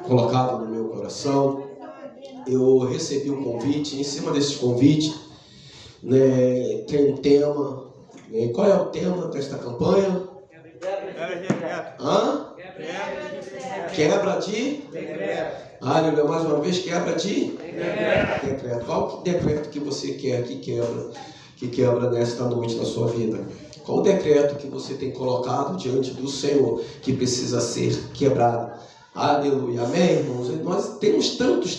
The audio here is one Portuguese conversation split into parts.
colocado no meu coração. Eu recebi um convite, em cima desse convite, né, tem um tema. Né? Qual é o tema desta campanha? Quebra de decreto. Aleluia, mais uma vez, quebra de decreto. Qual decreto que você quer que quebra nesta noite na sua vida? Qual o decreto que você tem colocado diante do Senhor que precisa ser quebrado? Aleluia, amém, irmãos? Nós temos tantas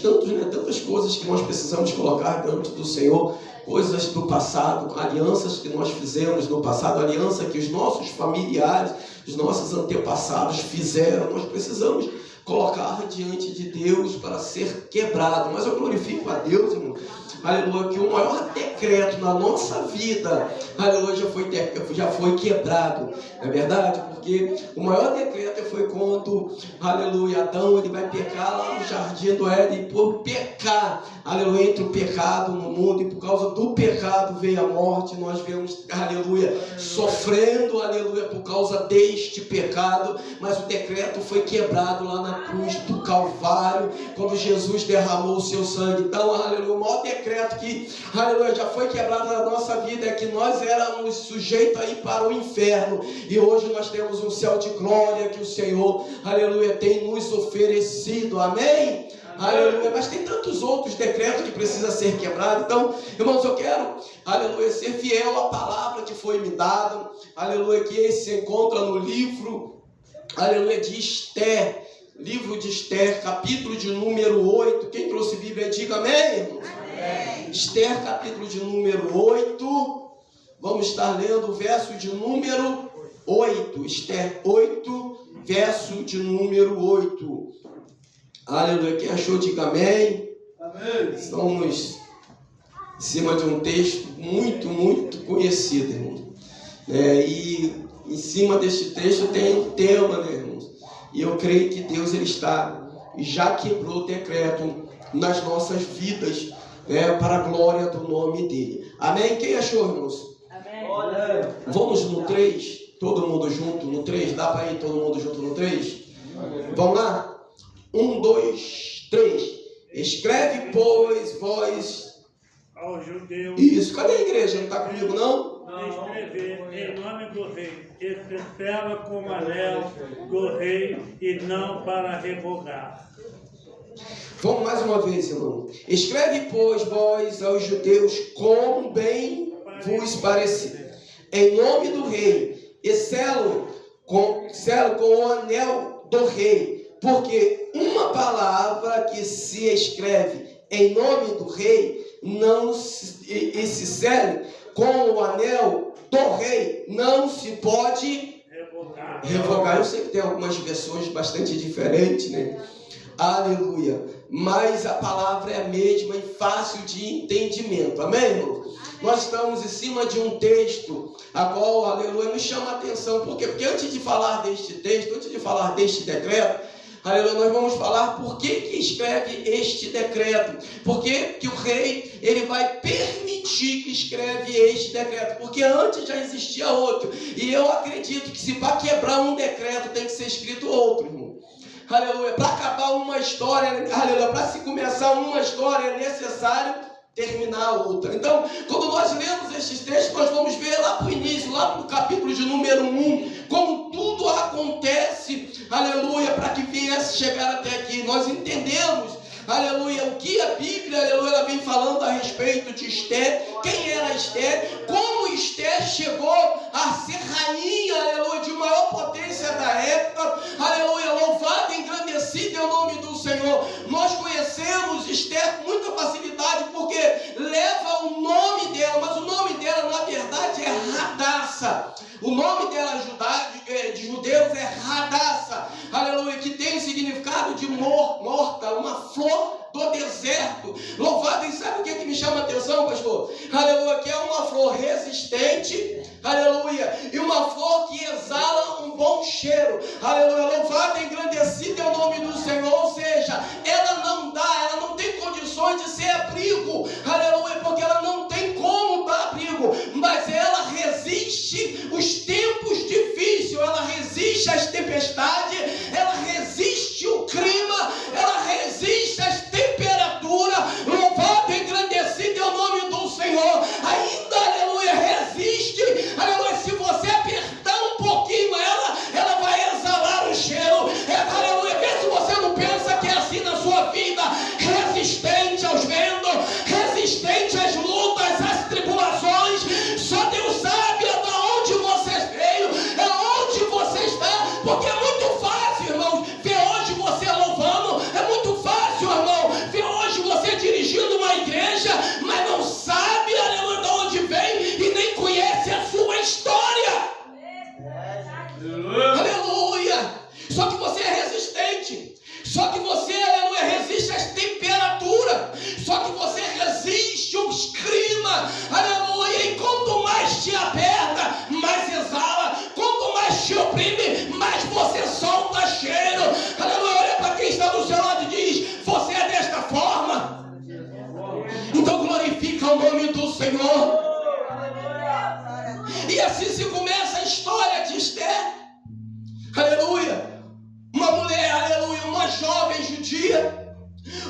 coisas que nós precisamos colocar diante do Senhor, coisas do passado, alianças que nós fizemos no passado, aliança que os nossos familiares, os nossos antepassados fizeram. Nós precisamos colocar diante de Deus para ser quebrado. Mas eu glorifico a Deus, irmão, aleluia, que o maior decreto na nossa vida, aleluia, já foi quebrado, não é verdade? Porque o maior decreto foi quando, aleluia, Adão, ele vai pecar lá no jardim do Éden, e por pecar, aleluia, entre o pecado no mundo, e por causa do pecado veio a morte. Nós vemos, aleluia, sofrendo, aleluia, por causa deste pecado, mas o decreto foi quebrado lá na cruz do Calvário, quando Jesus derramou o seu sangue. Então, aleluia, o maior decreto que, aleluia, já foi quebrado na nossa vida é que nós éramos sujeitos a ir para o inferno, e hoje nós temos um céu de glória que o Senhor, aleluia, tem nos oferecido, amém? Aleluia, mas tem tantos outros decretos que precisam ser quebrados. Então, irmãos, eu quero, aleluia, ser fiel à palavra que foi me dada, aleluia, que esse se encontra no livro, aleluia, de Esther, livro de Esther, capítulo de número 8. Quem trouxe Bíblia, diga amém, irmãos? Amém. Esther, capítulo de número 8, vamos estar lendo o verso de número 8, Esther 8, verso de número 8. Aleluia, quem achou, diga amém. Amém. Estamos em cima de um texto muito conhecido, irmão. E em cima deste texto tem um tema, né, irmãos? E eu creio que Deus, ele já quebrou o decreto nas nossas vidas, né, para a glória do nome dele. Amém? Quem achou, irmãos? Amém. Vamos no 3, todo mundo junto no 3. Dá para ir todo mundo junto no 3? Vamos lá? 1, 2, 3. Escreve, pois, vós aos judeus. Isso, cadê a igreja? Não está comigo, não? Escrever em nome do rei, esse sela como anel do rei, e não para revogar. Vamos mais uma vez, irmão. Escreve, pois, vós aos judeus como bem vos parecer, em nome do rei, e selo com o anel do rei. Porque uma palavra que se escreve em nome do rei não se sele com o anel do rei, não se pode revogar. Eu sei que tem algumas versões bastante diferentes, né? Aleluia. Mas a palavra é a mesma e fácil de entendimento. Amém, irmão? Nós estamos em cima de um texto a qual, aleluia, me chama a atenção. Por quê? Porque antes de falar deste texto, antes de falar deste decreto, aleluia, nós vamos falar por que escreve este decreto. Por que o rei, ele vai permitir que escreve este decreto? Porque antes já existia outro. E eu acredito que se para quebrar um decreto tem que ser escrito outro, irmão. Aleluia. Para acabar uma história, aleluia, para se começar uma história é necessário terminar a outra. Então, quando nós lemos estes textos, nós vamos ver lá para o início, lá para o capítulo de número 1, como tudo acontece, aleluia, para que viesse chegar até aqui. Nós entendemos, aleluia, o que a Bíblia, aleluia, ela vem falando a respeito de Esther, quem era Esther, como Esther chegou a ser rainha, aleluia, de maior potência da época, aleluia, louvada e engrandecida é o nome do Senhor. Nós conhecemos Esther com muita facilidade, porque leva o nome dela, mas o nome dela, na verdade, é Radassa. O nome dela de judeus é Radassa, aleluia, que tem o significado de morta, uma flor do deserto. Louvado, e sabe o que me chama a atenção, pastor? Aleluia, que é uma flor resistente, aleluia, e uma flor que exala um bom cheiro. Aleluia, louvado e engrandecido é o nome do Senhor. Ou seja, ela não tem condições de ser abrigo, aleluia, porque ela não tem como dar abrigo, mas ela resiste os tempos difíceis, ela resiste às tempestades, ela resiste o clima, ela Só que você, aleluia, resiste às temperaturas. Só que você resiste aos climas, aleluia. E quanto mais te aperta, mais exala. Quanto mais te oprime, mais você solta cheiro. Aleluia, olha para quem está do seu lado e diz: você é desta forma. Então glorifica o nome do Senhor. E assim se começa a história de Esther. Aleluia. Uma mulher, aleluia, uma jovem judia,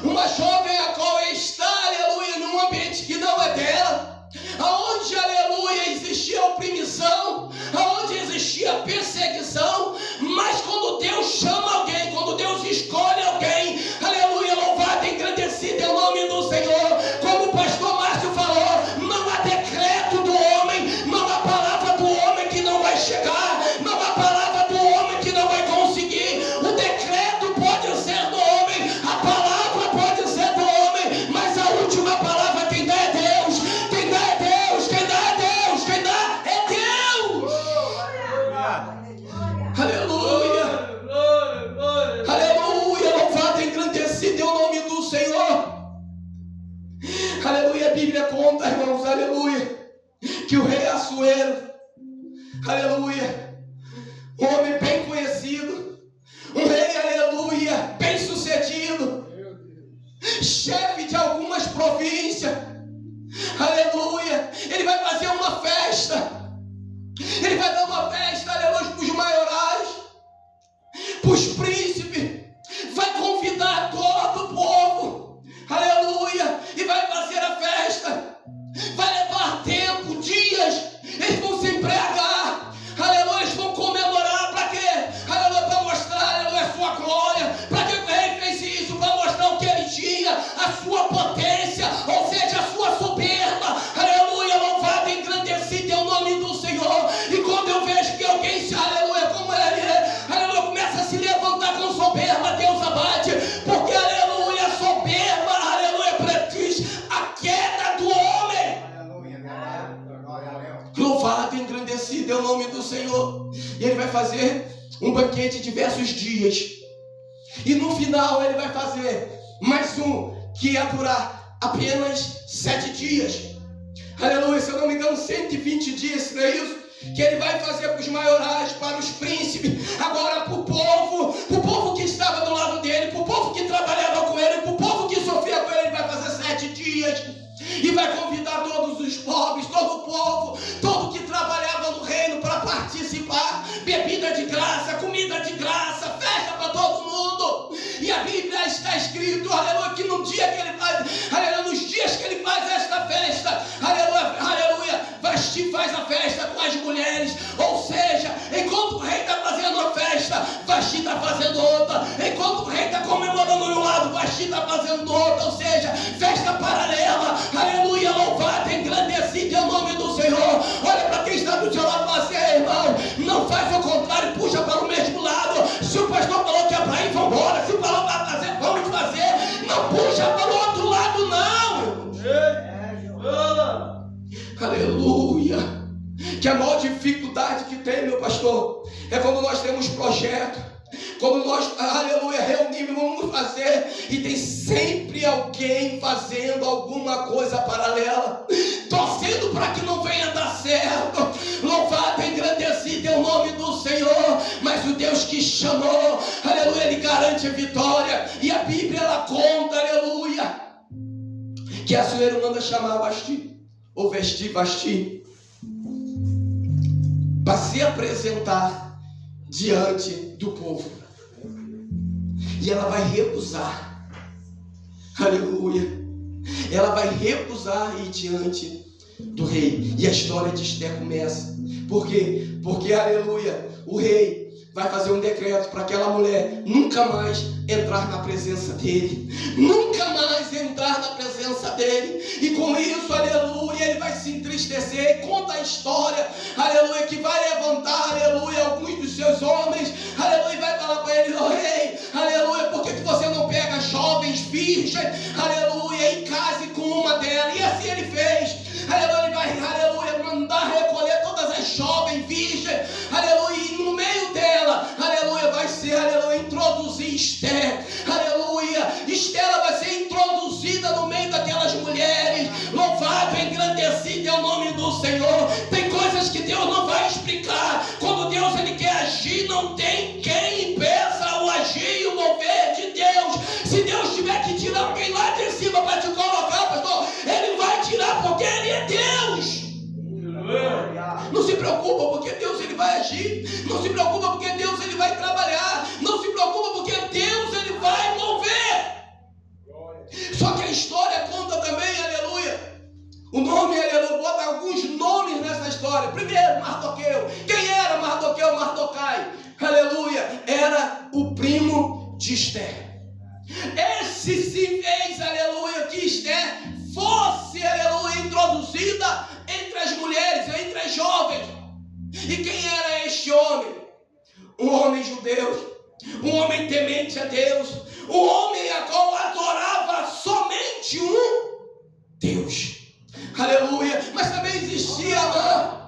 uma jovem a qual está, aleluia, num ambiente que não é dela, aonde, aleluia, existia opressão, aonde existia perseguição, mas quando Deus chama alguém, quando Deus escolhe alguém, aleluia, louvado e engrandecido é o nome do Senhor. Como o pastor Márcio falou, não há decreto do homem, não há palavra do homem que não vai chegar, não há palavra do homem que não vai conseguir. O decreto pode ser do homem, a palavra pode ser do homem, mas a última palavra quem dá é Deus. Quem dá é Deus, quem dá é Deus, quem dá é Deus. Aleluia. Aleluia, louvado e engrandecido é o nome do Senhor. Aleluia, a Bíblia conta, irmãos, aleluia, que o rei Assuero, aleluia, um homem bem conhecido, um rei, aleluia, bem sucedido, chefe de algumas províncias, aleluia, ele vai fazer uma festa, ele vai dar uma festa, aleluia, para os maiorais, para os príncipes, vai convidar todo o povo, aleluia, e vai fazer a festa, vai levar tempo, dias, eles vão se embriagar, aleluia, eles vão comemorar, para quê? Aleluia, para mostrar, aleluia, a sua glória. Para que o rei fez isso? Para mostrar o que ele tinha, a sua potência, ou seja, a sua soberba, aleluia, louvado e engrandecido é o nome do Senhor. E quando eu vejo que alguém, aleluia, como ele é, aleluia, começa a se levantar com soberba, Deus abate, porque, aleluia, soberba, aleluia, prediz a queda do homem. Louvado e engrandecido é o nome do Senhor. E ele vai fazer um banquete de diversos dias. E no final ele vai fazer mais um que ia durar apenas 7 dias. Aleluia, se eu não me engano, 120 dias, não é isso? Que ele vai fazer para os maiorais, para os príncipes, agora para o povo que estava do lado dele, para o povo que trabalhava com ele, para o povo que sofria com ele. Ele vai fazer 7 dias e vai convidar todos os pobres, todo o povo, todo que trabalhava no reino para participar, bebida de graça, comida de graça, festa para todo mundo. E a Bíblia está escrito, aleluia, que no dia que ele faz, aleluia, nos dias que ele faz esta festa, aleluia, aleluia, Vasti faz a festa com as mulheres, ou seja, enquanto o rei está fazendo a festa, Vasti está fazendo outra, enquanto o rei está comemorando de um lado, Vasti está fazendo outra, ou seja, festa paralela, aleluia, louvado, engrandecido é o nome do Senhor. Olha para quem está do seu lado e fala assim: irmão, não faz o contrário, puxa para o mesmo lado. Se o pastor falou que é para ir, vamos embora. Se falou para fazer, vamos fazer. Não puxa para o outro lado, não. Aleluia. Que a maior dificuldade que tem, meu pastor, é quando nós temos projeto, quando nós, aleluia, reunimos, vamos fazer, e tem sempre alguém fazendo alguma coisa paralela, torcendo para que não venha dar certo. Louvado e engrandecido é o nome do Senhor. Mas o Deus que chamou, aleluia, ele garante a vitória. E a Bíblia, ela conta, aleluia, que Assuero manda chamar Vasti, ou vestir Vasti, para se apresentar diante do povo. E ela vai recusar, aleluia, ela vai recusar ir diante do rei. E a história de Esther começa. Por quê? Porque, aleluia, o rei vai fazer um decreto para aquela mulher nunca mais entrar na presença dele, nunca mais entrar na presença dele. E com isso, aleluia, ele vai se entristecer. Conta a história, aleluia, que vai levantar, aleluia, alguns dos seus homens, aleluia, e vai falar para ele: oh rei, aleluia, por que você não pega jovens virgens, aleluia, e case com uma delas? E assim ele fez, aleluia, ele vai, aleluia, mandar recolher todas as jovens virgens, aleluia, e no meio dela, aleluia, vai ser, aleluia, introduzir Esther, aleluia, Esther ela vai ser introduzida no meio daquelas mulheres. Louvado, engrandecido é o nome do Senhor. Tem coisas que Deus não vai explicar. Quando Deus ele quer agir, não tem quem impeça o agir e o mover de Deus. Se Deus tiver que tirar alguém lá de cima para te colocar, pastor, ele vai tirar, porque ele é Deus. Não se preocupa porque Deus ele vai agir. Não se preocupa porque Deus ele vai trabalhar. Não se preocupa porque Deus ele vai mover. Só que a história conta também, aleluia, o nome, aleluia, bota alguns nomes nessa história. Primeiro, Mardoqueu. Quem era Mardoqueu? Mardocai, aleluia, era o primo de Esther. Esse sim fez, aleluia, que Esther fosse, aleluia, introduzida entre as mulheres, entre as jovens. E quem era este homem? Um homem judeu, um homem temente a Deus, um homem a qual adorava somente um Deus. Aleluia. Mas também existia Amã,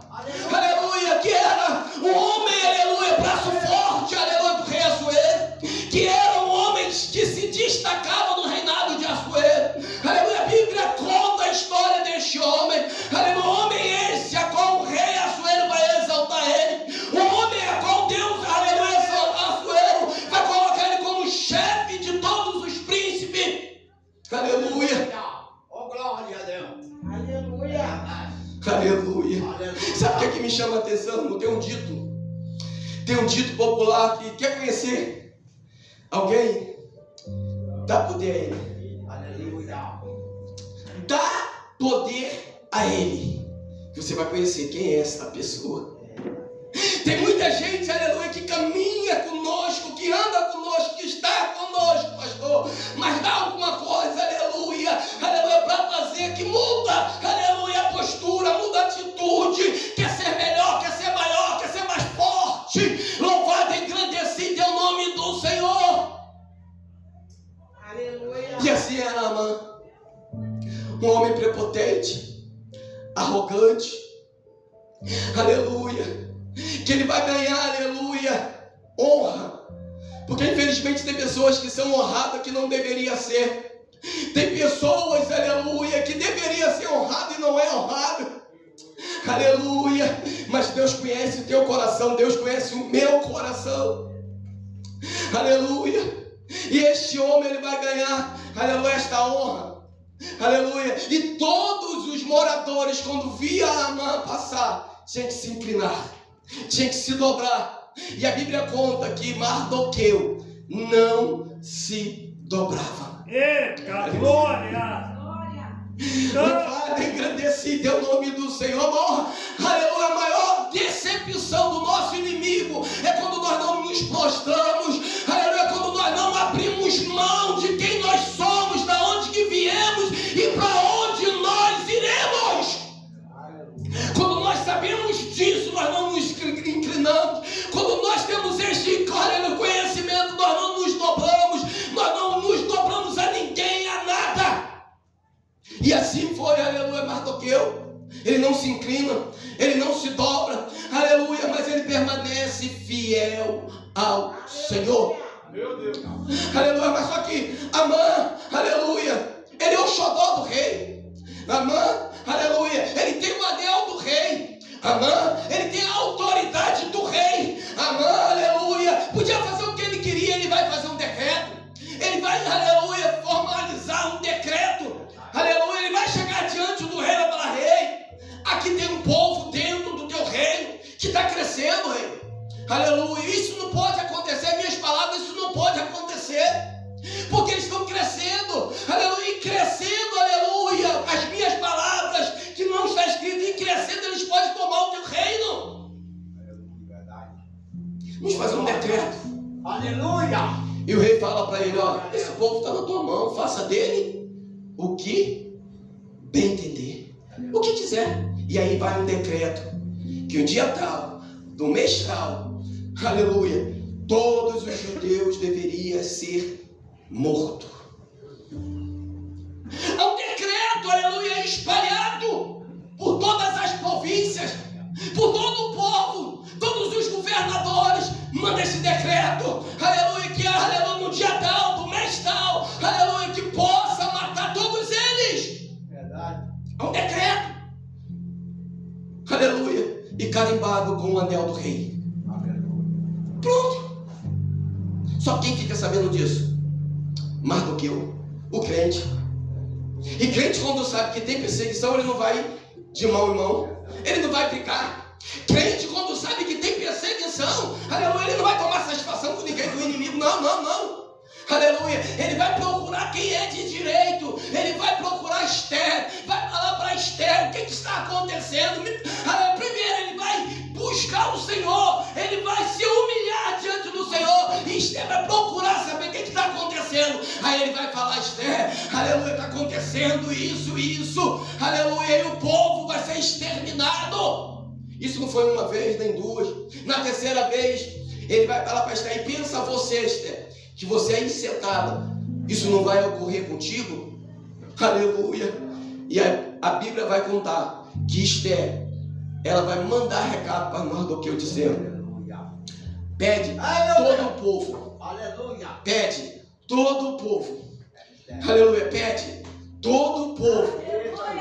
aleluia, que era um homem, aleluia, braço forte, aleluia, do rei Assuero, que era um homem que se destacava no reinado de Assuero. Aleluia. A Bíblia conta a história deste homem. Aleluia. Um homem esse a qual o rei Assuero vai exaltar ele. Um homem a qual Deus, aleluia, Assuero vai colocar ele como chefe de todos os príncipes. Aleluia. Oh, glória a Deus. Aleluia. Aleluia. Sabe o que é que me chama a atenção? Tem um dito popular que quer conhecer alguém, dá poder a ele. Aleluia. Dá poder a ele. Você vai conhecer quem é esta pessoa. Tem muita gente, aleluia, que caminha conosco, que anda conosco, que está conosco, pastor, mas dá alguma coisa, aleluia, aleluia, para fazer que muda, aleluia, a postura, muda a atitude, quer ser melhor, quer ser maior, quer ser mais forte. Louvado e engrandecido é o nome do Senhor. Aleluia. E assim era Amã, um homem prepotente, arrogante, aleluia, que ele vai ganhar, aleluia, honra, porque infelizmente tem pessoas que são honradas que não deveria ser. Tem pessoas, aleluia, que deveria ser honrado e não é honrado. Aleluia. Mas Deus conhece o teu coração, Deus conhece o meu coração. Aleluia. E este homem, ele vai ganhar, aleluia, esta honra. Aleluia. E todos os moradores, quando via Amã passar, tinha que se inclinar, tinha que se dobrar. E a Bíblia conta que Mardoqueu não se dobrava. Eita, glória! Louvado, engrandecido é o nome do Senhor. Aleluia. A maior decepção do nosso inimigo é quando nós não nos prostramos. Aleluia. Quando nós não abrimos mão de quem nós somos, da onde que viemos e para onde nós iremos. Quando nós sabemos disso, nós não nos inclinamos. Quando nós temos este conhecimento, nós não nos dobramos. Nós não nos dobramos a ninguém, a nada. E assim foi, aleluia, Mardoqueu. Ele não se inclina, ele não se dobra, aleluia, mas ele permanece fiel ao Senhor. Meu Deus. Aleluia. Mas só que Amã, aleluia, ele é o xodó do rei. Amã, aleluia, ele tem o anel do rei. Amã, ele tem a autoridade do rei. Amã, aleluia, podia fazer o que ele queria. Ele vai fazer um decreto. Ele vai, aleluia, formalizar um decreto. Aleluia, ele vai chegar diante do rei e vai falar: rei, aqui tem um povo dentro do teu reino que está crescendo, rei. Aleluia, isso não pode acontecer. Minhas palavras, isso não pode acontecer, porque eles estão crescendo. Aleluia, e crescendo, aleluia, as minhas palavras que não está escrito, e crescendo eles podem tomar o teu reino. Vamos fazer um decreto. Aleluia. E o rei fala para ele: ó, esse povo está na tua mão, faça dele o que bem entender, o que quiser. E aí vai um decreto que o dia tal, do mês tal, aleluia, todos os judeus deveriam ser mortos. É um decreto, aleluia, espalhado por todas as províncias, por todo o povo. Todos os governadores mandam esse decreto, aleluia, que aleluia, no dia tal, do mês tal, aleluia, que possa matar todos eles. Verdade. É um decreto, aleluia, e carimbado com o anel do rei. Pronto. Só quem fica sabendo disso? Mardoqueu, o crente. E crente, quando sabe que tem perseguição, ele não vai de mão em mão, ele não vai brincar. Crente, quando sabe que tem perseguição, aleluia, ele não vai tomar satisfação com ninguém, do inimigo, não. Aleluia, ele vai procurar quem é de direito, ele vai procurar Esther, vai falar para Esther o que está acontecendo. Primeiro ele vai buscar o Senhor, ele vai se humilhar diante do Senhor, e Esther vai procurar saber o que está acontecendo. Aí ele vai falar: Esther, aleluia, está acontecendo isso, aleluia, e o povo vai ser exterminado. Isso não foi uma vez, nem duas. Na terceira vez, ele vai falar para Esther: e pensa você, Esther, que você é insetada, isso não vai ocorrer contigo? Aleluia. E a Bíblia vai contar que Esther, ela vai mandar recado para Mardoqueu dizendo: pede todo o povo, Aleluia. pede todo o povo, aleluia, pede todo o povo,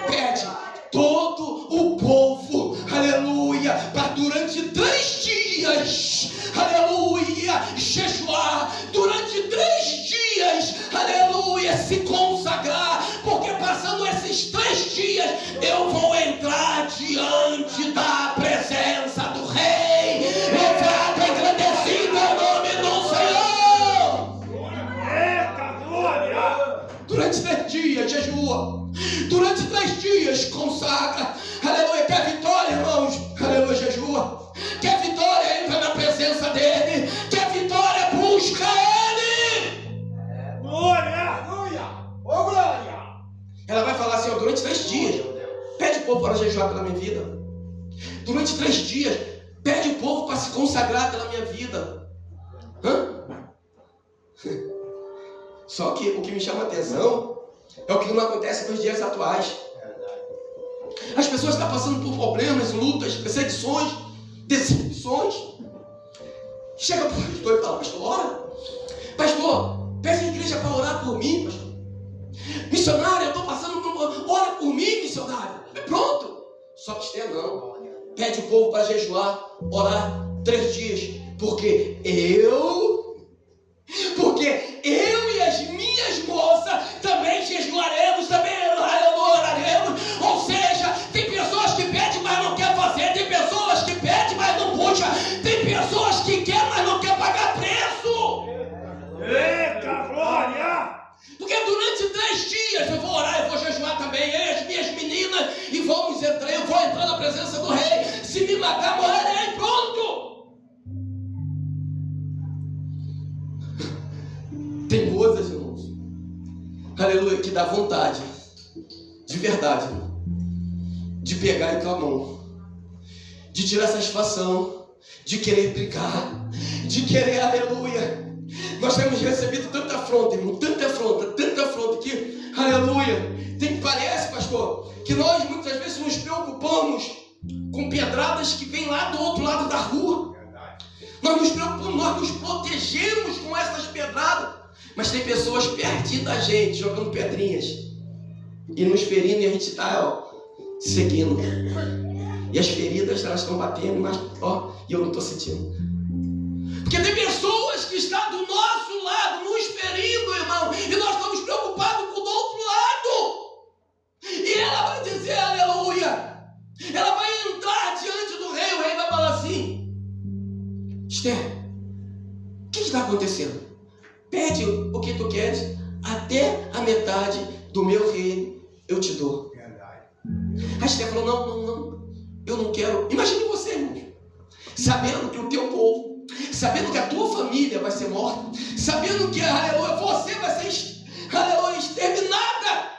pede todo o povo, aleluia, para durante 3 dias, aleluia, jejuar, durante 3 dias, aleluia, se consagrar, porque passando esses 3 dias, eu vou entrar diante da presença do Rei, louvado e agradecido é o nome do Senhor. Eita glória! Durante 3 dias, jejua. Durante 3 dias, consagra. Aleluia. Quer vitória, irmãos? Aleluia, jejua. Quer vitória? Entra na presença dele. Quer vitória? Busca ele. Glória! Aleluia. Ô glória. Ela vai falar assim: ó, durante 3 dias, pede o povo para jejuar pela minha vida. Durante 3 dias, pede o povo para se consagrar pela minha vida. Só que o que me chama a atenção é o que não acontece nos dias atuais. As pessoas estão passando por problemas, lutas, perseguições, decepções. Chega para o pastor e fala: pastor, ora. Pastor, pede a igreja para orar por mim, pastor. Missionário, eu estou passando por... Ora por mim, missionário. Pronto. Só que Esther não. Pede o povo para jejuar, orar 3 dias. Porque eu e as minhas moças também jejuaremos, também oraremos. Ou seja, tem pessoas que pedem, mas não quer fazer. Tem pessoas que pedem, mas não puxa. Tem pessoas que querem, mas não quer pagar preço. Eita glória! Porque durante 3 dias eu vou orar, eu vou jejuar também, eu e as minhas meninas, e eu vou entrar na presença do Rei. Se me matar, morrerei, pronto. Tem coisas, irmãos, aleluia, que dá vontade, de verdade, de pegar e clamar, de tirar satisfação, de querer brigar, de querer, aleluia. Nós temos recebido tanta afronta, irmão, tanta afronta que, aleluia, parece, pastor, que nós muitas vezes nos preocupamos com pedradas que vêm lá do outro lado da rua. Nós nos preocupamos, nós nos protegemos com essas pedradas. Mas tem pessoas pertinho da gente, jogando pedrinhas e nos ferindo, e a gente está seguindo. E as feridas, elas estão batendo, mas e eu não estou sentindo. Porque tem pessoas que estão do nosso lado, nos ferindo, irmão, e nós estamos preocupados com o do outro lado. E ela vai dizer, aleluia, ela vai entrar diante do Rei, o Rei vai falar assim: Esther, o que está acontecendo? Pede o que tu queres, até a metade do meu reino eu te dou. A Esther falou: não, eu não quero. Imagine você, irmão, sabendo que o teu povo, sabendo que a tua família vai ser morta, sabendo que, aleluia, você vai ser, aleluia, exterminada,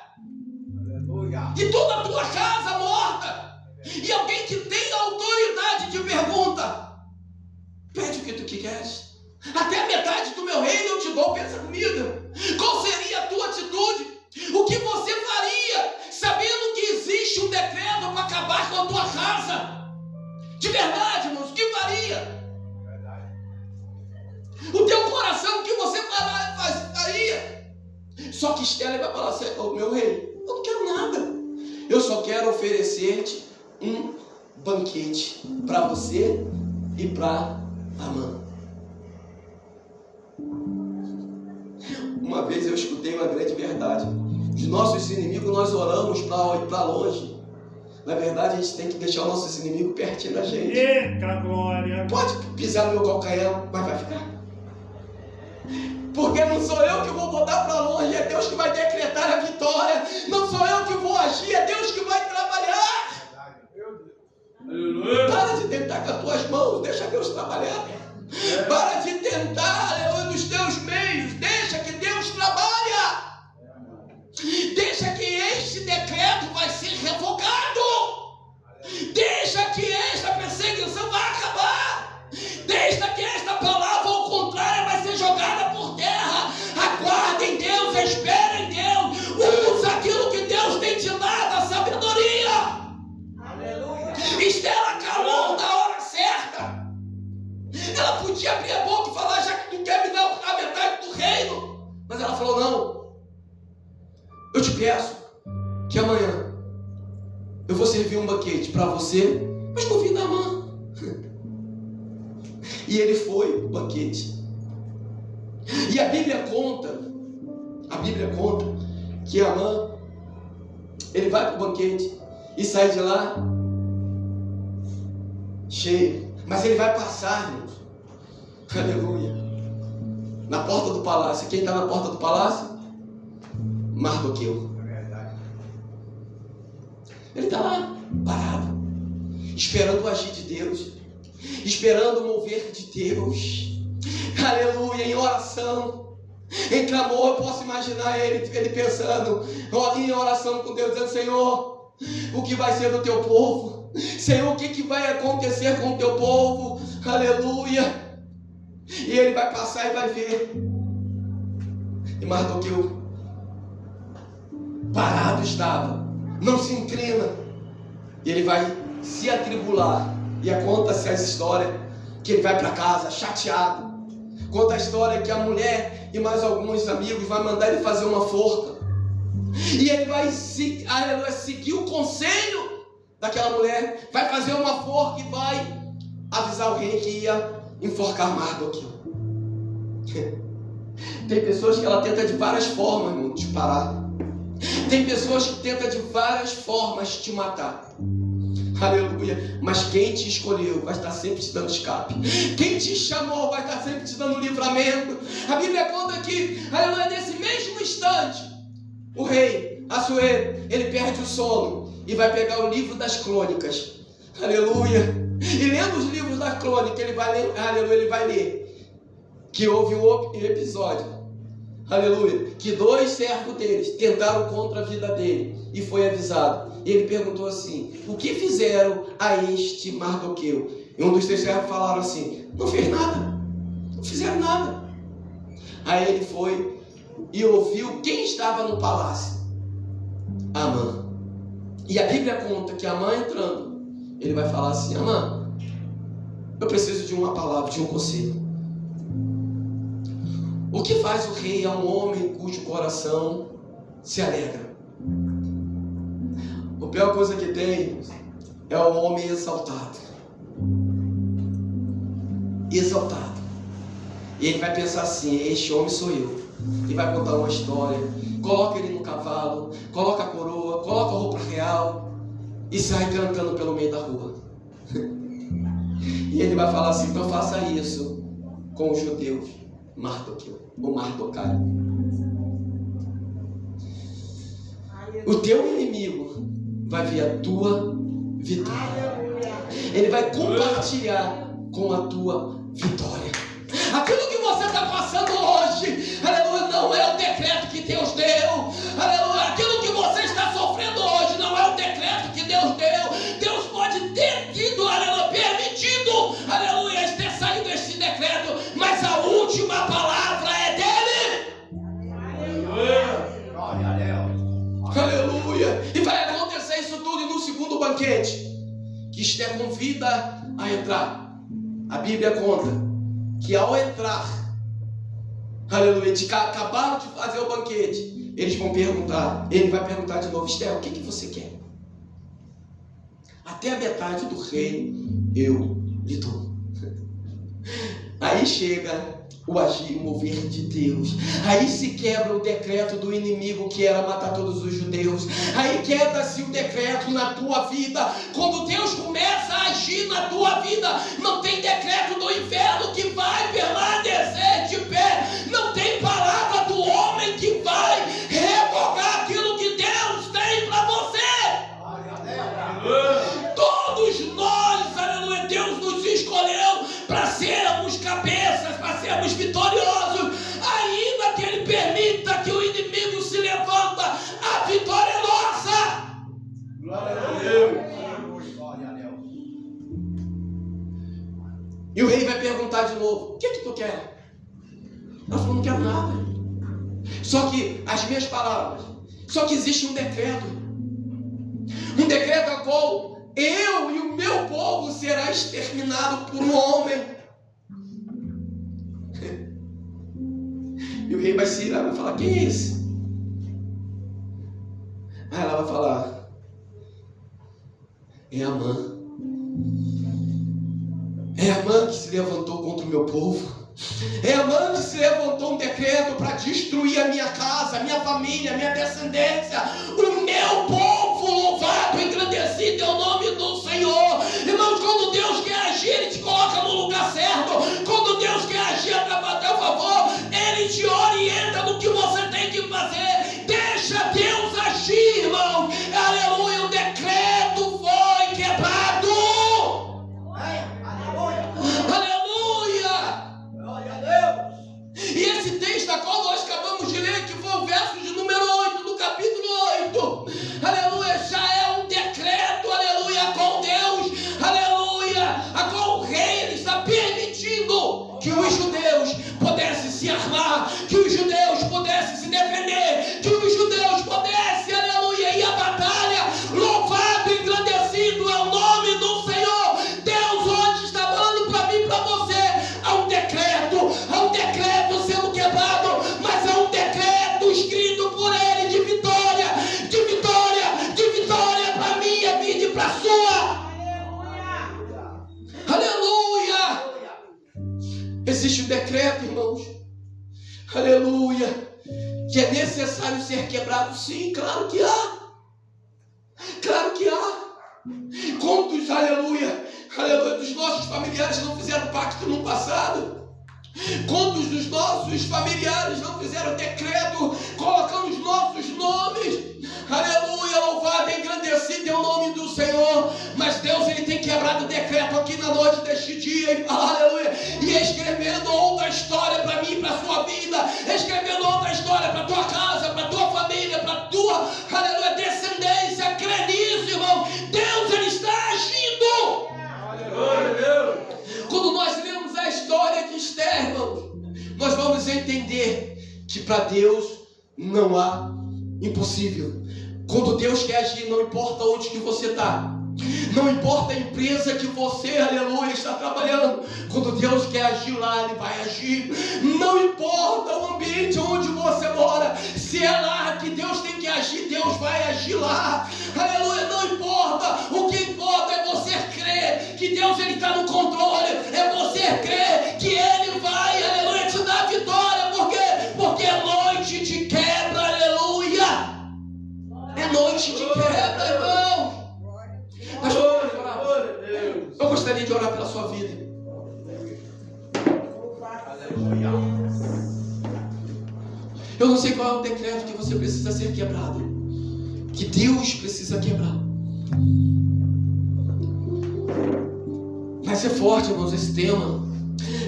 aleluia, e toda a tua casa morta, e alguém que tem autoridade te pergunta: pede o que tu queres, até a metade do meu reino eu te dou. Pensa comigo, qual seria a tua atitude? O que você faria, sabendo que existe um decreto para acabar com a tua casa? De verdade, irmãos, o que faria? O teu oração que você faria. Só que Esther vai falar assim: ô meu rei, eu não quero nada. Eu só quero oferecer-te um banquete para você e para Amã. Uma vez eu escutei uma grande verdade: os nossos inimigos nós oramos para ir para longe. Na verdade, a gente tem que deixar os nossos inimigos pertinho da gente. Eita glória! Pode pisar no meu calcanhar, mas vai ficar. Porque não sou eu que vou botar para longe, é Deus que vai decretar a vitória. Não sou eu que vou agir, é Deus que vai trabalhar. Aleluia! Para de tentar com as tuas mãos, deixa Deus trabalhar. Para de tentar, aleluia, dos teus meios, deixa que Deus trabalha. Deixa que este decreto vai ser revogado. Deixa que esta perseguição vai acabar. Deixa que esta palavra ao contrário vai ser jogada por terra. Aguarda em Deus, espera em Deus. Usa aquilo que Deus tem te dado, a sabedoria. Aleluia. Estela calou na hora certa. Ela podia abrir a boca e falar: já que tu quer me dar a metade do reino. Mas ela falou: não. Eu te peço que amanhã eu vou servir um banquete para você, mas convida a Amã. E ele foi o banquete. E a Bíblia conta que Amã, ele vai para o banquete e sai de lá cheio. Mas ele vai passar, irmãos, aleluia, na porta do palácio. Quem está na porta do palácio? Mardoqueu. Ele está lá, parado, esperando o agir de Deus, esperando o mover de Deus. Aleluia, em oração, em clamor. Eu posso imaginar ele pensando em oração com Deus, dizendo: Senhor, o que vai ser do teu povo? Senhor, o que vai acontecer com o teu povo? Aleluia. E ele vai passar e vai ver. E Mardoqueu parado estava, não se inclina. E ele vai se atribular. E conta-se a história que ele vai para casa chateado. Conta a história que a mulher e mais alguns amigos vai mandar ele fazer uma forca. E ele vai seguir o conselho daquela mulher, vai fazer uma forca e vai avisar o rei que ia enforcar Mardoqueu. Tem pessoas que ela tenta de várias formas, irmão, te parar. Tem pessoas que tentam de várias formas te matar. Aleluia. Mas quem te escolheu vai estar sempre te dando escape. Quem te chamou vai estar sempre te dando livramento. A Bíblia conta que, aleluia, nesse mesmo instante, o rei Assuero, ele perde o sono e vai pegar o livro das crônicas. Aleluia. E lendo os livros da crônica, ele vai ler, aleluia, ele vai ler que houve um episódio, aleluia, que 2 servos deles tentaram contra a vida dele e foi avisado. E ele perguntou assim: o que fizeram a este Mardoqueu? E um dos 3 servos falaram assim: não fez nada, não fizeram nada. Aí ele foi e ouviu quem estava no palácio: Amã. E a Bíblia conta que Amã entrando, ele vai falar assim: Amã, eu preciso de uma palavra, de um conselho. O que faz o rei a um homem cujo coração se alegra? A pior coisa que tem é o homem exaltado. Exaltado. E ele vai pensar assim: este homem sou eu. E vai contar uma história. Coloca ele no cavalo, coloca a coroa, coloca a roupa real e sai cantando pelo meio da rua. E ele vai falar assim: então faça isso com os judeus. Mardoqueu, ou Mardocai. O teu inimigo vai ver a tua vitória. Ele vai compartilhar com a tua vitória. Aquilo que você está passando hoje, aleluia, não é o decreto que Deus deu. Aleluia, aquilo que você está sofrendo hoje não é o decreto que Deus deu. Deus pode ter tido, aleluia, permitido, aleluia, ter saído este decreto, mas a última palavra é dele. Aleluia. E vai acontecer isso tudo no segundo banquete, que Esther convida a entrar. A Bíblia conta que ao entrar, aleluia, acabaram de fazer o banquete, eles vão perguntar, ele vai perguntar de novo: Esther, o que você quer? Até a metade do reino eu lhe dou. Aí chega o agir, o mover de Deus. Aí se quebra o decreto do inimigo que era matar todos os judeus. Aí quebra-se o decreto na tua vida. Quando Deus começa a agir na tua vida, não tem decreto do inferno que vai permanecer de pé. Não tem palavra do homem que vai revogar aquilo que Deus tem para você. Todos nós, aleluia, Deus nos escolheu para sermos cabeças, para sermos vitoriosos. Ainda que Ele permita que o inimigo se levanta, a vitória é nossa. Glória a Deus. Glória a Deus. E o rei vai perguntar de novo: o que tu quer? Ela falou: não quero nada. Só que as minhas palavras, só que existe um decreto a qual eu e o meu povo será exterminado por um homem. E o rei vai se irar, vai falar: quem é esse? Aí ela vai falar: é Amã. É Amã que se levantou contra o meu povo. É Amã que se levantou um decreto para destruir a minha casa, a minha família, a minha descendência. O meu povo louvado, engrandecido é o nome do Senhor. Irmãos, quando Deus quer agir, Ele te coloca no lugar certo. Quando Deus quer agir a teu favor, Ele te orienta no que você tem que fazer. Deixa Deus agir, irmão. Aleluia, o decreto foi quebrado. E esse texto a qual nós acabamos de ler, que foi o verso de número 8, do capítulo 8, aleluia, já é um decreto, aleluia, com Deus, aleluia, a qual o rei ele está permitindo que os judeus pudessem se armar, que os judeus pudessem se defender, que os judeus pudessem, aleluia, ir à batalha. Louvado e engrandecido é o nome do Senhor. Deus hoje está falando para mim e para você: há um decreto sendo quebrado, mas é um decreto escrito por Ele de vitória, para minha vida e para a sua. Aleluia! Existe um decreto, irmãos, aleluia, que é necessário ser quebrado. Sim, claro que há. Quantos, aleluia, dos nossos familiares não fizeram pacto no passado? Quantos dos nossos familiares não fizeram decreto colocando os nossos nomes? Aleluia, louvado e engrandecido é o nome do Senhor. Mas Deus ele tem quebrado o decreto aqui na noite deste dia, aleluia, e escrevendo outra história para mim e para a sua vida, escrevendo outra história para a tua casa, para a tua família, para a tua, aleluia, descendência. Crê nisso, irmão. Deus ele está agindo. Aleluia. Quando nós lemos a história de Esther, irmãos, nós vamos entender que para Deus não há impossível. Quando Deus quer agir, não importa onde que você está, não importa a empresa que você, aleluia, está trabalhando. Quando Deus quer agir lá, Ele vai agir. Não importa o ambiente onde você mora, se é lá que Deus tem que agir, Deus vai agir lá. Aleluia, não importa. O que importa é você crer que Deus ele está no controle. É você crer que Ele vai, aleluia, te dar vitória. Por quê? Porque é noite de quebra, aleluia. É noite de quebra, irmão. Mas eu gostaria de orar pela sua vida. Eu não sei qual é o decreto que você precisa ser quebrado, que Deus precisa quebrar. Mas é forte, irmãos, esse tema.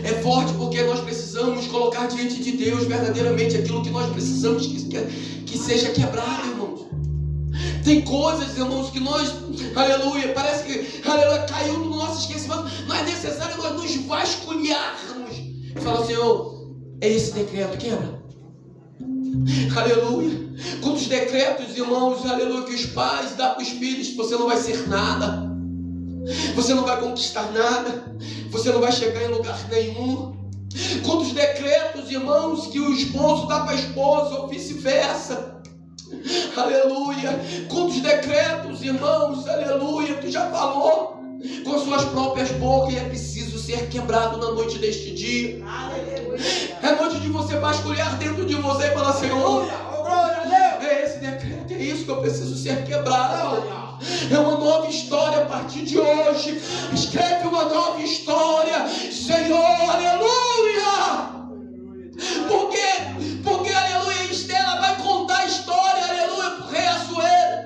É forte porque nós precisamos colocar diante de Deus verdadeiramente aquilo que nós precisamos que seja quebrado, irmãos. Tem coisas, irmãos, que nós, aleluia, parece que, aleluia, caiu no nosso esquecimento. Mas é necessário nós nos vasculharmos e falar: Senhor, é esse decreto, quebra. Aleluia. Quantos decretos, irmãos, aleluia, que os pais dão para os filhos: você não vai ser nada, você não vai conquistar nada, você não vai chegar em lugar nenhum. Quantos decretos, irmãos, que o esposo dá para a esposa ou vice-versa. Aleluia. Quantos decretos, irmãos, aleluia, tu já falou com suas próprias bocas e é preciso ser quebrado na noite deste dia. É noite de você vasculhar dentro de você e falar: Senhor, é esse decreto, é isso que eu preciso ser quebrado. É uma nova história a partir de hoje. Escreve uma nova história, Senhor, aleluia. Porque aleluia, Estela vai contar a história, aleluia, pro rei Assuero.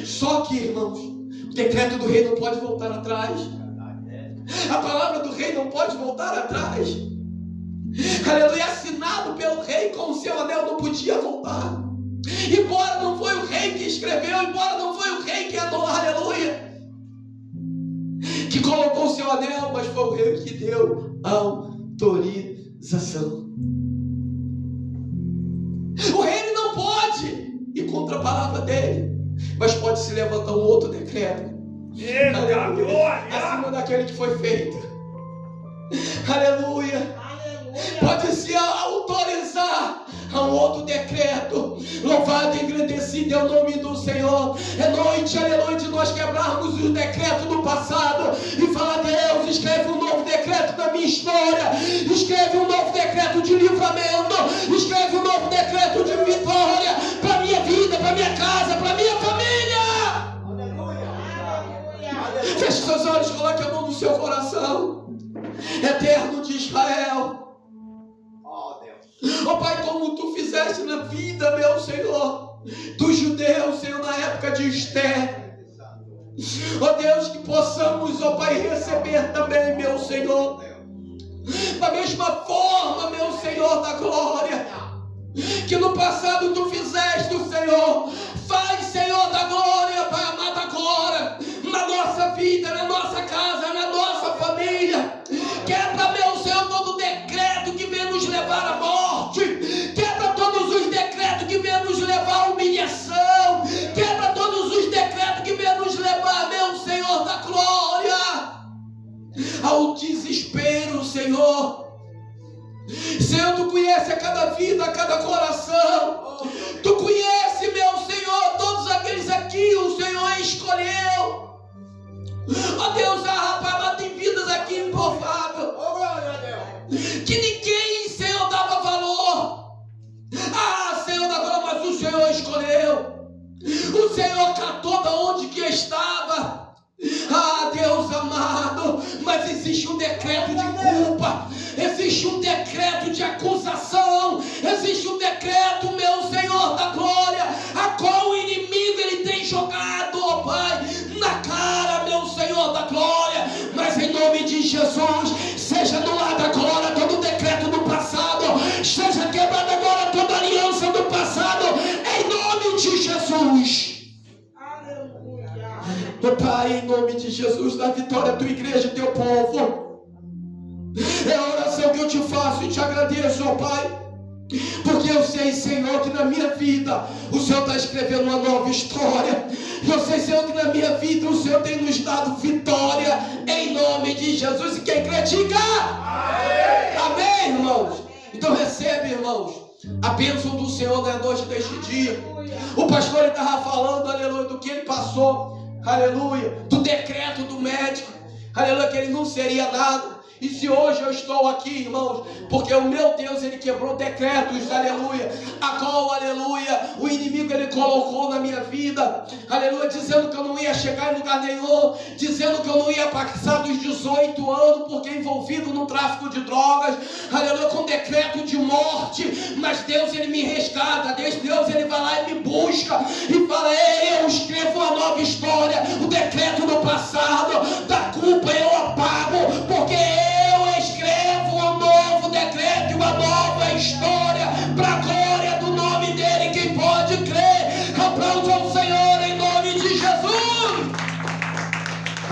Só que, irmãos, o decreto do rei não pode voltar atrás. A palavra do rei não pode voltar atrás. Aleluia, assinado pelo rei com o seu anel, não podia voltar. Embora não foi o rei que escreveu, embora não foi o rei que anou, aleluia, que colocou o seu anel, mas foi o rei que deu autorização. O rei ele não pode ir contra a palavra dele, mas pode se levantar um outro decreto, aleluia, acima daquele que foi feito. Aleluia. Pode se autorizar a um outro decreto. Louvado e engrandecido é o nome do Senhor. É noite, aleluia, de nós quebrarmos os decretos do passado e falar: Deus, escreve um novo decreto na minha história. Escreve um novo decreto de livramento. Escreve um novo decreto de vitória para minha vida, para minha casa, para minha família. Feche seus olhos, coloque a mão no seu coração. Eterno de Israel, ó Pai, como tu fizeste na vida, meu Senhor, dos judeus, Senhor, na época de Esther. Ó Deus, que possamos, ó Pai, receber também, meu Senhor, da mesma forma, meu Senhor da glória, que no passado tu fizeste, Senhor. Faz, Senhor da glória, Pai amado, agora, na nossa vida, na nossa casa, na nossa família. Quebra, meu Senhor, todo decreto que vem nos levar à morte. Quebra todos os decretos que vem nos levar à humilhação. Quebra todos os decretos que vem nos levar, meu Senhor da glória, ao desespero, Senhor. Senhor, tu conhece a cada vida, a cada coração. Tu conhece, meu Senhor, todos aqueles aqui o Senhor escolheu. Ó Deus, rapaz, tem vidas aqui improváveis que ninguém, Senhor, dava valor. Senhor da glória, mas o Senhor escolheu. O Senhor catou da onde que estava. Deus amado, mas existe um decreto de culpa, existe um decreto de acusação, existe um decreto, meu Senhor da glória, a qual o inimigo ele tem jogado, ó Pai, na cara, meu Senhor da glória. Mas em nome de Jesus, seja anulado agora todo decreto do passado, seja quebrada agora toda aliança do passado, em nome de Jesus. Meu Pai, em nome de Jesus, dá vitória à tua igreja e teu povo. É a oração que eu te faço e te agradeço, ó Pai, porque eu sei, Senhor, que na minha vida o Senhor está escrevendo uma nova história. Eu sei, Senhor, que na minha vida o Senhor tem nos dado vitória, em nome de Jesus. E quem crê, diga amém. Amém, irmãos. Então recebe, irmãos, a bênção do Senhor na noite deste dia. O pastor estava falando, aleluia, do que ele passou, aleluia, do decreto do médico, aleluia, que ele não seria nada. E se hoje eu estou aqui, irmãos, porque o meu Deus, ele quebrou decretos, aleluia, a qual, aleluia, o inimigo ele colocou na minha vida, aleluia, dizendo que eu não ia chegar em lugar nenhum, dizendo que eu não ia passar dos 18 anos, porque envolvido no tráfico de drogas, aleluia, com decreto de morte. Mas Deus, ele me resgata, Deus, ele vai lá e me busca, e fala: eu escrevo uma nova história,